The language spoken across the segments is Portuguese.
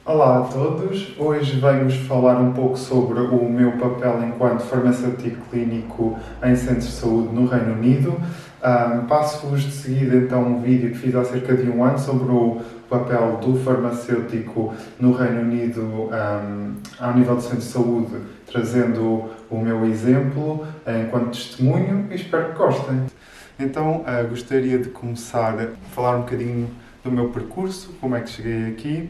Olá a todos, hoje venho-vos falar um pouco sobre o meu papel enquanto farmacêutico clínico em centros de saúde no Reino Unido. Passo-vos de seguida então um vídeo que fiz há cerca de um ano sobre o papel do farmacêutico no Reino Unido ao nível de centro de saúde, trazendo o meu exemplo enquanto testemunho e espero que gostem. Então, gostaria de começar a falar um bocadinho do meu percurso, como é que cheguei aqui.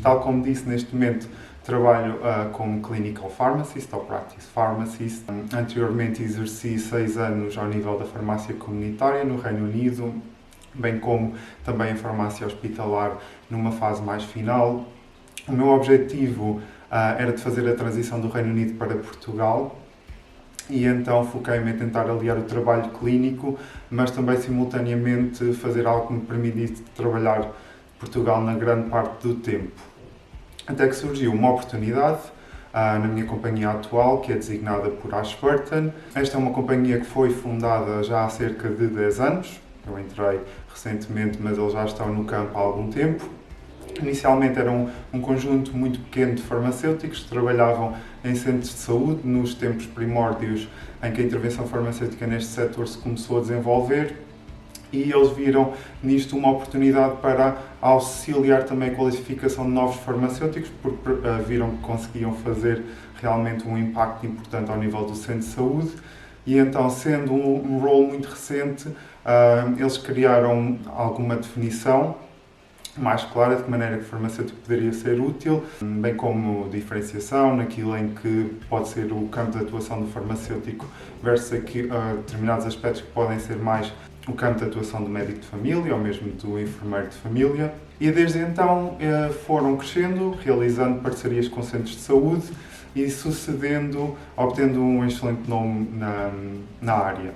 Tal como disse, neste momento trabalho como Clinical Pharmacist ou Practice Pharmacist. Anteriormente exerci 6 anos ao nível da farmácia comunitária no Reino Unido, bem como também em farmácia hospitalar numa fase mais final. O meu objetivo era de fazer a transição do Reino Unido para Portugal e então foquei-me em tentar aliar o trabalho clínico, mas também simultaneamente fazer algo que me permitisse trabalhar Portugal na grande parte do tempo. Até que surgiu uma oportunidade na minha companhia atual, que é designada por Ashburton. Esta é uma companhia que foi fundada já há cerca de 10 anos. Eu entrei recentemente, mas eles já estão no campo há algum tempo. Inicialmente era um conjunto muito pequeno de farmacêuticos que trabalhavam em centros de saúde, nos tempos primórdios em que a intervenção farmacêutica neste setor se começou a desenvolver. E eles viram nisto uma oportunidade para auxiliar também a qualificação de novos farmacêuticos, porque viram que conseguiam fazer realmente um impacto importante ao nível do centro de saúde. E então, sendo um rol muito recente, eles criaram alguma definição mais clara de que maneira que o farmacêutico poderia ser útil, bem como diferenciação naquilo em que pode ser o campo de atuação do farmacêutico versus determinados aspectos que podem ser mais o campo de atuação do médico de família ou mesmo do enfermeiro de família. E desde então foram crescendo, realizando parcerias com centros de saúde e obtendo um excelente nome na área.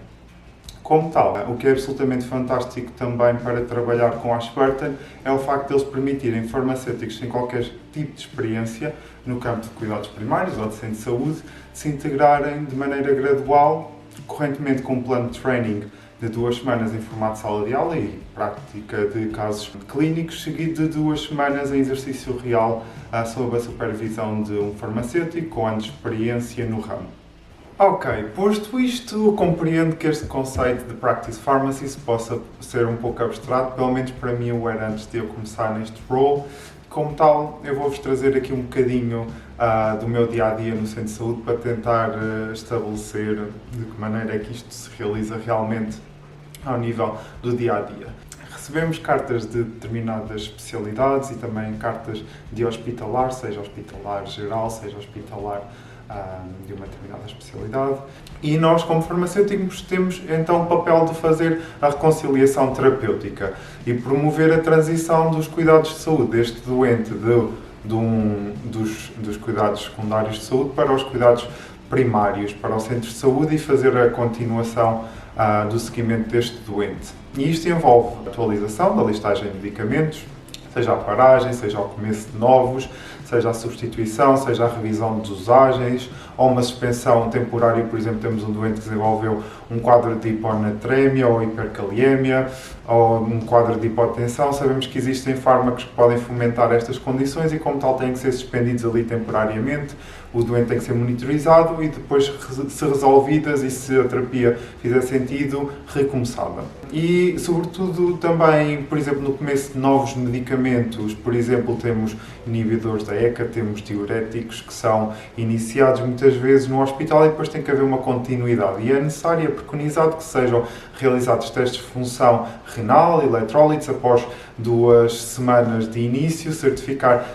Como tal, o que é absolutamente fantástico também para trabalhar com a Ashburton é o facto de eles permitirem farmacêuticos sem qualquer tipo de experiência no campo de cuidados primários ou de centro de saúde se integrarem de maneira gradual, correntemente com um plano de training de 2 semanas em formato de sala de aula e prática de casos clínicos, seguido de 2 semanas em exercício real sob a supervisão de um farmacêutico com anos de experiência no ramo. Ok, posto isto, compreendo que este conceito de Practice Pharmacist possa ser um pouco abstrato, pelo menos para mim o era antes de eu começar neste role. Como tal, eu vou-vos trazer aqui um bocadinho do meu dia-a-dia no centro de saúde para tentar estabelecer de que maneira é que isto se realiza realmente ao nível do dia-a-dia. Recebemos cartas de determinadas especialidades e também cartas de hospitalar, seja hospitalar geral, seja hospitalar de uma determinada especialidade. E nós, como farmacêuticos, temos então o papel de fazer a reconciliação terapêutica e promover a transição dos cuidados de saúde deste doente dos cuidados secundários de saúde para os cuidados primários, para o centro de saúde e fazer a continuação do seguimento deste doente. E isto envolve a atualização da listagem de medicamentos, seja a paragem, seja o começo de novos, seja a substituição, seja a revisão de dosagens ou uma suspensão temporária. Por exemplo, temos um doente que desenvolveu um quadro de hiponatremia ou hipercaliemia ou um quadro de hipotensão. Sabemos que existem fármacos que podem fomentar estas condições e, como tal, têm que ser suspendidos ali temporariamente. O doente tem que ser monitorizado e depois, se resolvidas e se a terapia fizer sentido, recomeçada. E, sobretudo, também, por exemplo, no começo de novos medicamentos, por exemplo, temos inibidores da ECA, temos diuréticos que são iniciados muitas vezes no hospital e depois tem que haver uma continuidade. E é necessário, é preconizado que sejam realizados testes de função renal, eletrólitos após 2 semanas de início, certificar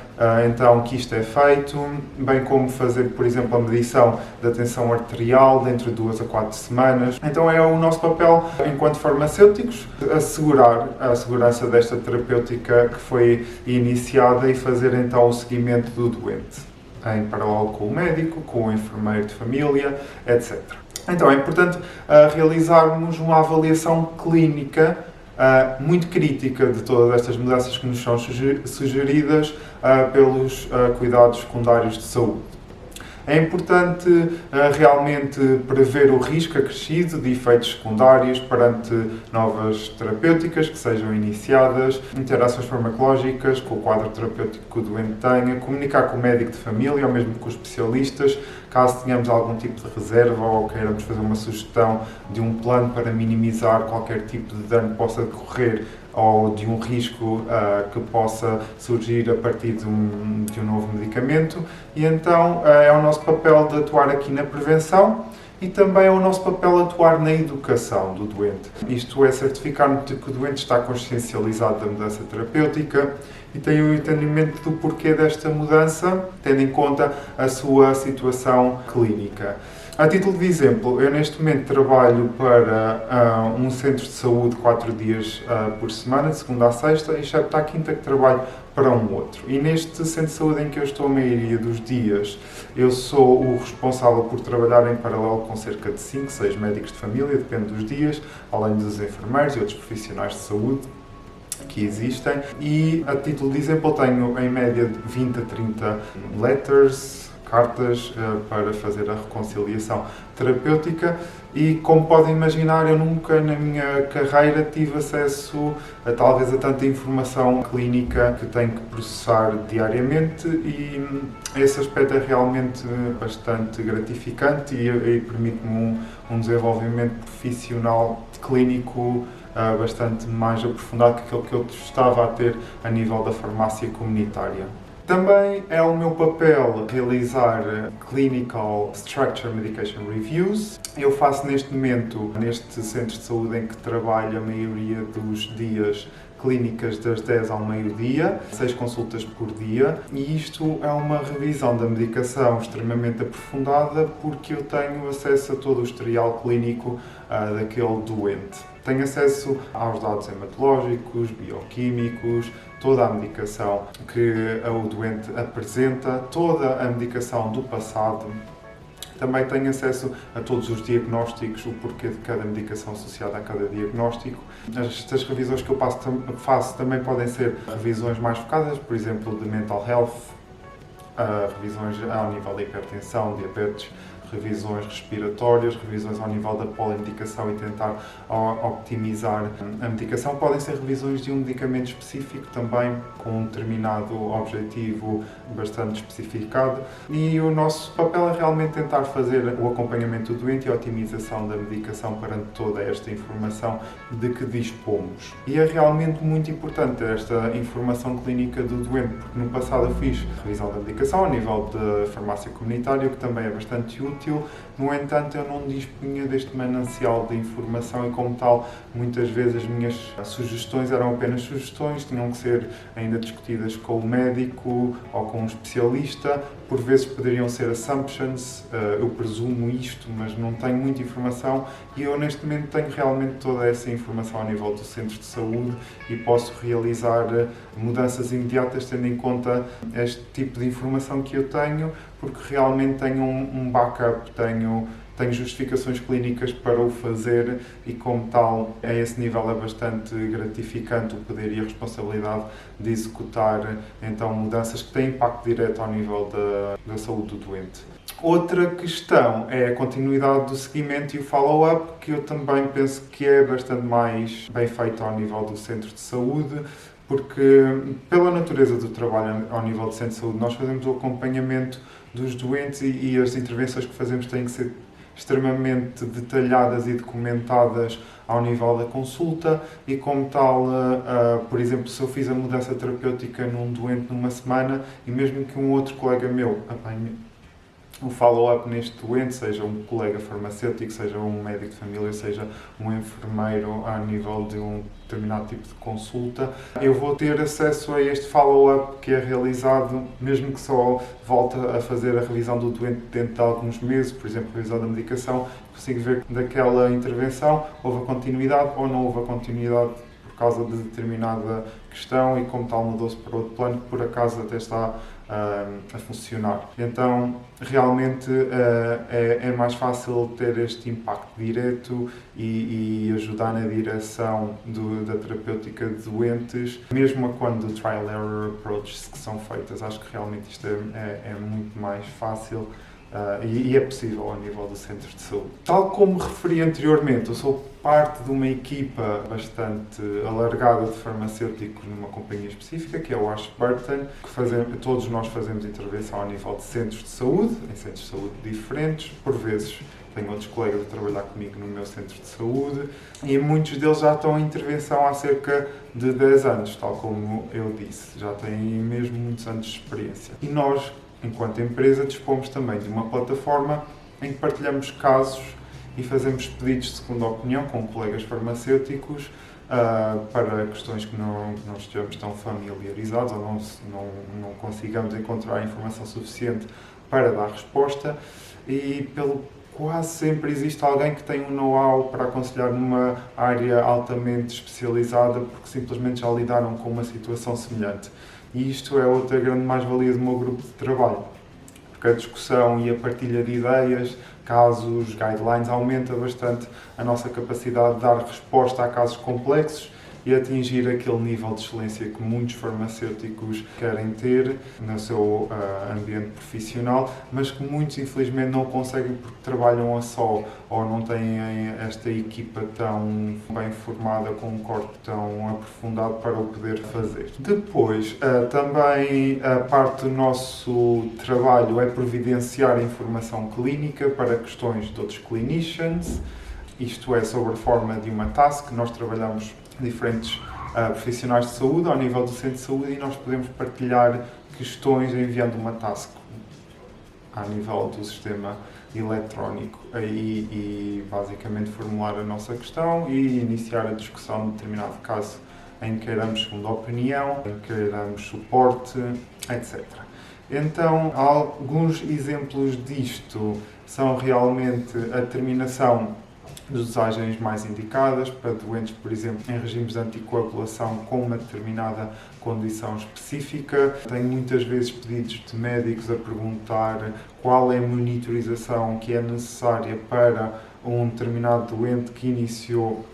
então que isto é feito, bem como fazer, por exemplo, a medição da tensão arterial dentro de 2 a 4 semanas. Então é o nosso papel, enquanto farmacêuticos, assegurar a segurança desta terapêutica que foi iniciada e fazer então o seguimento do doente, em paralelo com o médico, com o enfermeiro de família, etc. Então é importante realizarmos uma avaliação clínica muito crítica de todas estas mudanças que nos são sugeridas pelos cuidados secundários de saúde. É importante realmente prever o risco acrescido de efeitos secundários perante novas terapêuticas que sejam iniciadas, interações farmacológicas com o quadro terapêutico que o doente tenha, comunicar com o médico de família ou mesmo com os especialistas, caso tenhamos algum tipo de reserva ou queiramos fazer uma sugestão de um plano para minimizar qualquer tipo de dano que possa decorrer ou de um risco que possa surgir a partir de um novo medicamento. E então é o nosso papel de atuar aqui na prevenção e também é o nosso papel atuar na educação do doente. Isto é, certificar-nos de que o doente está consciencializado da mudança terapêutica e tem o entendimento do porquê desta mudança, tendo em conta a sua situação clínica. A título de exemplo, eu neste momento trabalho para um centro de saúde 4 dias por semana, de segunda a sexta, exceto à quinta que trabalho para um outro. E neste centro de saúde em que eu estou a maioria dos dias, eu sou o responsável por trabalhar em paralelo com cerca de 5, 6 médicos de família, depende dos dias, além dos enfermeiros e outros profissionais de saúde que existem. E, a título de exemplo, tenho em média de 20 a 30 letters, cartas para fazer a reconciliação terapêutica e, como podem imaginar, eu nunca na minha carreira tive acesso talvez a tanta informação clínica que tenho que processar diariamente e esse aspecto é realmente bastante gratificante e permite-me um desenvolvimento profissional clínico bastante mais aprofundado que aquele que eu estava a ter a nível da farmácia comunitária. Também é o meu papel realizar Clinical Structure Medication Reviews. Eu faço neste momento, neste centro de saúde em que trabalho a maioria dos dias, clínicas das 10 ao meio-dia, 6 consultas por dia, e isto é uma revisão da medicação extremamente aprofundada porque eu tenho acesso a todo o historial clínico daquele doente. Tenho acesso aos dados hematológicos, bioquímicos, toda a medicação que o doente apresenta, toda a medicação do passado. Também tenho acesso a todos os diagnósticos, o porquê de cada medicação associada a cada diagnóstico. Estas revisões que eu faço também podem ser revisões mais focadas, por exemplo, de mental health, revisões ao nível da hipertensão, diabetes, revisões respiratórias, revisões ao nível da polimedicação e tentar optimizar a medicação. Podem ser revisões de um medicamento específico também, com um determinado objetivo bastante especificado. E o nosso papel é realmente tentar fazer o acompanhamento do doente e a otimização da medicação perante toda esta informação de que dispomos. E é realmente muito importante esta informação clínica do doente, porque no passado eu fiz revisão da medicação a nível de farmácia comunitária, que também é bastante útil. No entanto, eu não dispunha deste manancial de informação e, como tal, muitas vezes as minhas sugestões eram apenas sugestões, tinham que ser ainda discutidas com o médico ou com um especialista, por vezes poderiam ser assumptions, eu presumo isto, mas não tenho muita informação e eu neste momento tenho realmente toda essa informação a nível do centro de saúde e posso realizar mudanças imediatas tendo em conta este tipo de informação que eu tenho, porque realmente tenho um backup, tenho justificações clínicas para o fazer e, como tal, a esse nível é bastante gratificante o poder e a responsabilidade de executar então mudanças que têm impacto direto ao nível da saúde do doente. Outra questão é a continuidade do seguimento e o follow-up, que eu também penso que é bastante mais bem feito ao nível do centro de saúde, porque, pela natureza do trabalho ao nível do centro de saúde, nós fazemos o acompanhamento dos doentes e as intervenções que fazemos têm que ser extremamente detalhadas e documentadas ao nível da consulta e, como tal, por exemplo, se eu fiz a mudança terapêutica num doente numa semana e mesmo que um outro colega meu apanhe o follow-up neste doente, seja um colega farmacêutico, seja um médico de família, seja um enfermeiro a nível de um determinado tipo de consulta, eu vou ter acesso a este follow-up que é realizado, mesmo que só volte a fazer a revisão do doente dentro de alguns meses, por exemplo, a revisão da medicação, consigo ver que daquela intervenção houve a continuidade ou não houve a continuidade por causa de determinada questão e, como tal, mudou-se para outro plano que por acaso até está a funcionar. Então, realmente é mais fácil ter este impacto direto e ajudar na direção da terapêutica de doentes, mesmo quando trial error approaches que são feitas. Acho que realmente isto é muito mais fácil e é possível ao nível do centro de saúde. Tal como referi anteriormente, eu sou parte de uma equipa bastante alargada de farmacêuticos numa companhia específica, que é o Ashburton, que todos nós fazemos intervenção ao nível de centros de saúde, em centros de saúde diferentes, por vezes tenho outros colegas a trabalhar comigo no meu centro de saúde e muitos deles já estão em intervenção há cerca de 10 anos, tal como eu disse, já têm mesmo muitos anos de experiência. E nós, enquanto empresa, dispomos também de uma plataforma em que partilhamos casos e fazemos pedidos de segunda opinião com colegas farmacêuticos para questões que não estejamos tão familiarizados ou não consigamos encontrar informação suficiente para dar resposta e quase sempre existe alguém que tem um know-how para aconselhar numa área altamente especializada porque simplesmente já lidaram com uma situação semelhante. E isto é outra grande mais-valia do meu grupo de trabalho, porque a discussão e a partilha de ideias, casos, guidelines, aumenta bastante a nossa capacidade de dar resposta a casos complexos e atingir aquele nível de excelência que muitos farmacêuticos querem ter no seu ambiente profissional, mas que muitos infelizmente não conseguem porque trabalham a só ou não têm esta equipa tão bem formada, com um corpo tão aprofundado para o poder fazer. Depois, também a parte do nosso trabalho é providenciar a informação clínica para questões de outros clinicians, isto é, sobre a forma de uma task. Nós trabalhamos diferentes profissionais de saúde ao nível do centro de saúde e nós podemos partilhar questões enviando uma task a nível do sistema eletrónico e basicamente formular a nossa questão e iniciar a discussão de determinado caso em que queiramos segunda opinião, em que queiramos suporte, etc. Então, alguns exemplos disto são realmente a determinação de dosagens mais indicadas para doentes, por exemplo, em regimes de anticoagulação com uma determinada condição específica. Tenho muitas vezes pedidos de médicos a perguntar qual é a monitorização que é necessária para um determinado doente que iniciou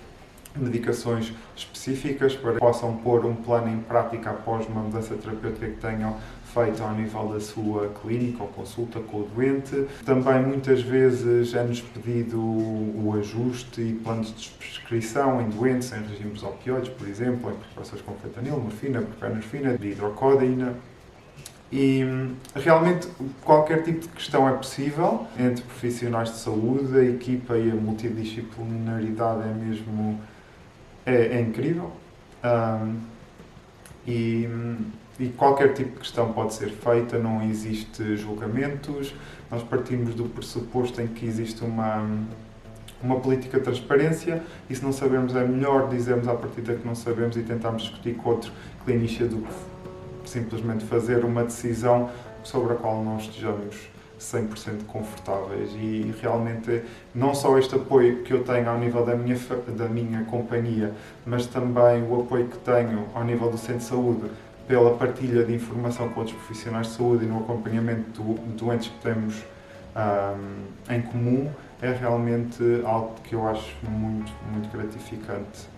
medicações específicas para que possam pôr um plano em prática após uma mudança terapêutica que tenham feito ao nível da sua clínica ou consulta com o doente. Também muitas vezes é-nos pedido o ajuste e planos de prescrição em doentes em regimes opioides, por exemplo, em preparações com fentanil, morfina, buprenorfina, de hidrocodeína. E realmente qualquer tipo de questão é possível entre profissionais de saúde, a equipa e a multidisciplinaridade é mesmo é incrível. E qualquer tipo de questão pode ser feita, não existe julgamentos. Nós partimos do pressuposto em que existe uma política de transparência e se não sabemos é melhor dizermos à partida que não sabemos e tentarmos discutir com outro clinician do que simplesmente fazer uma decisão sobre a qual não estejamos 100% confortáveis. E realmente não só este apoio que eu tenho ao nível da minha companhia, mas também o apoio que tenho ao nível do centro de saúde pela partilha de informação com outros profissionais de saúde e no acompanhamento de doentes que temos em comum, é realmente algo que eu acho muito, muito gratificante.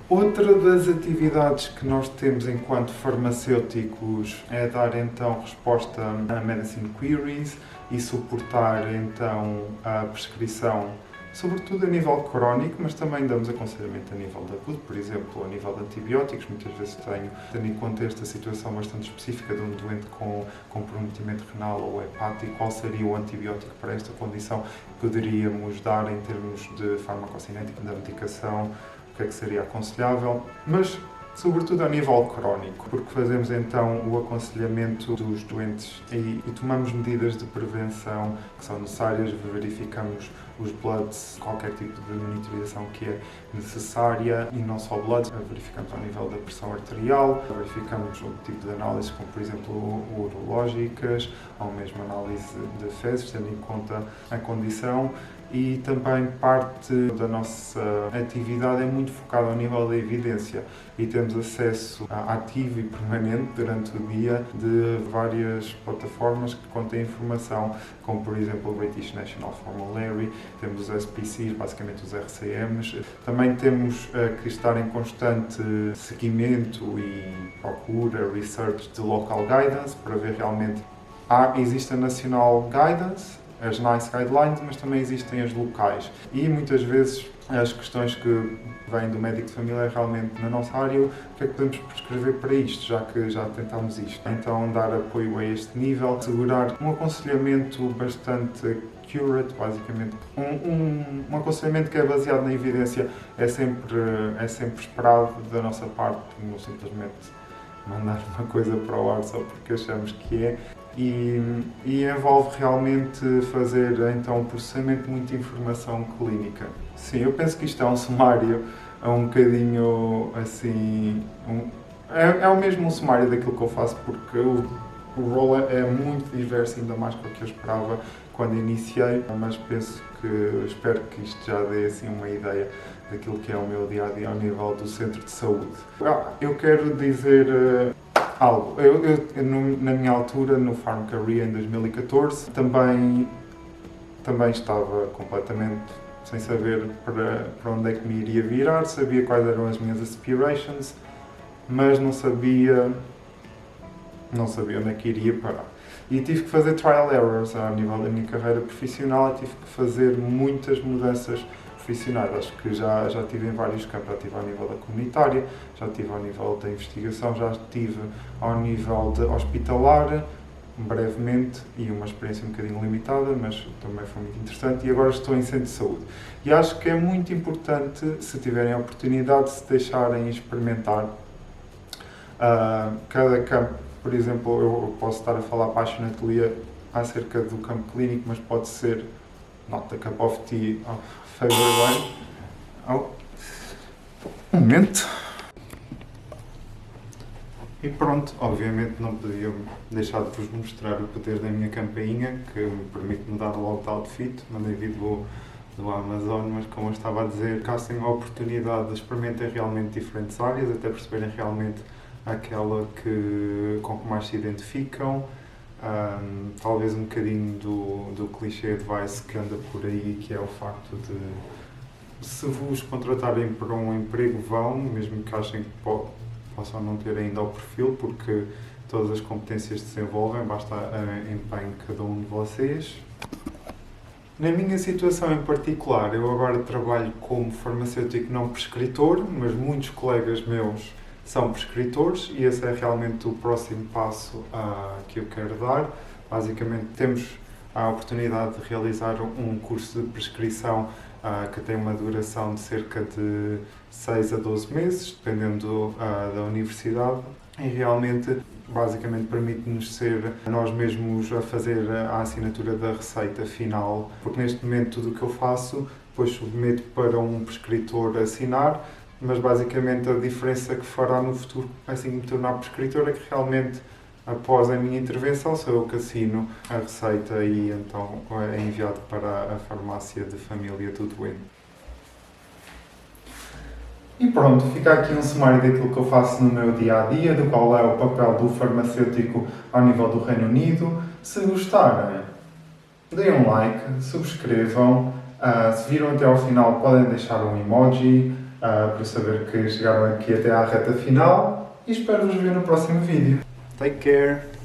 Outra das atividades que nós temos enquanto farmacêuticos é dar então resposta a medicine queries e suportar então a prescrição, sobretudo a nível crónico, mas também damos aconselhamento a nível de agudo, por exemplo, a nível de antibióticos. Muitas vezes tendo em conta esta situação bastante específica de um doente com comprometimento renal ou hepático, qual seria o antibiótico para esta condição que poderíamos dar em termos de farmacocinética da medicação, o que é que seria aconselhável, mas sobretudo a nível crónico, porque fazemos então o aconselhamento dos doentes e tomamos medidas de prevenção que são necessárias, verificamos os bloods, qualquer tipo de monitorização que é necessária e não só bloods, verificamos ao nível da pressão arterial, verificamos outro tipo de análises como por exemplo urológicas ou mesmo análise de fezes, tendo em conta a condição. E também parte da nossa atividade é muito focada ao nível da evidência e temos acesso ativo e permanente durante o dia de várias plataformas que contêm informação, como por exemplo o British National Formulary, temos os SPCs, basicamente os RCMs. Também temos que estar em constante seguimento e procura, research de local guidance para ver realmente Existe a National Guidance, as NICE Guidelines, mas também existem as locais. E muitas vezes as questões que vêm do médico de família é realmente na nossa área, o que é que podemos prescrever para isto, já que já tentámos isto. Então, dar apoio a este nível, assegurar um aconselhamento bastante accurate, basicamente. Um aconselhamento que é baseado na evidência é sempre esperado da nossa parte, não simplesmente mandar uma coisa para o ar só porque achamos que é. E envolve realmente fazer então um processamento de muita informação clínica. Sim, eu penso que isto é um sumário um bocadinho assim. É o mesmo um sumário daquilo que eu faço, porque o role é muito diverso, ainda mais do que eu esperava quando iniciei, mas espero que isto já dê assim uma ideia daquilo que é o meu dia a dia ao nível do centro de saúde. Eu quero dizer algo. Na minha altura, no Farm Career em 2014, também estava completamente sem saber para onde é que me iria virar, sabia quais eram as minhas aspirations, mas não sabia onde é que iria parar. E tive que fazer trial errors ao nível da minha carreira profissional, tive que fazer muitas mudanças profissionais. Acho que já estive em vários campos, já estive ao nível da comunitária, já estive ao nível da investigação, já estive ao nível de hospitalar, brevemente, e uma experiência um bocadinho limitada, mas também foi muito interessante, e agora estou em centro de saúde. E acho que é muito importante, se tiverem a oportunidade, se deixarem experimentar cada campo. Por exemplo, eu posso estar a falar passionately acerca do campo clínico, mas pode ser not the cup of tea of favorite wine. Um momento. E pronto, obviamente não podia deixar de vos mostrar o poder da minha campainha, que me permite mudar logo de outfit. Mandei vir do Amazon, mas como eu estava a dizer, caso tenham a oportunidade de experimentar realmente diferentes áreas, até perceberem realmente aquela com que mais se identificam, talvez um bocadinho do clichê advice que anda por aí, que é o facto de, se vos contratarem para um emprego, vão, mesmo que achem que possam não ter ainda o perfil, porque todas as competências se desenvolvem, basta empenho de cada um de vocês. Na minha situação em particular, eu agora trabalho como farmacêutico não prescritor, mas muitos colegas meus são prescritores e esse é realmente o próximo passo que eu quero dar. Basicamente, temos a oportunidade de realizar um curso de prescrição que tem uma duração de cerca de 6 a 12 meses, dependendo da universidade, e realmente, basicamente, permite-nos ser nós mesmos a fazer a assinatura da receita final, porque neste momento tudo o que eu faço, depois submeto para um prescritor assinar, mas basicamente a diferença que fará no futuro, assim que me tornar prescritor, é que realmente, após a minha intervenção, sou eu que assino a receita e então é enviado para a farmácia de família do doente. E pronto, fica aqui um sumário daquilo que eu faço no meu dia-a-dia, do qual é o papel do farmacêutico ao nível do Reino Unido. Se gostarem, deem um like, subscrevam, se viram até ao final podem deixar um emoji, para saber que chegaram aqui até à reta final, e espero vos ver no próximo vídeo. Take care!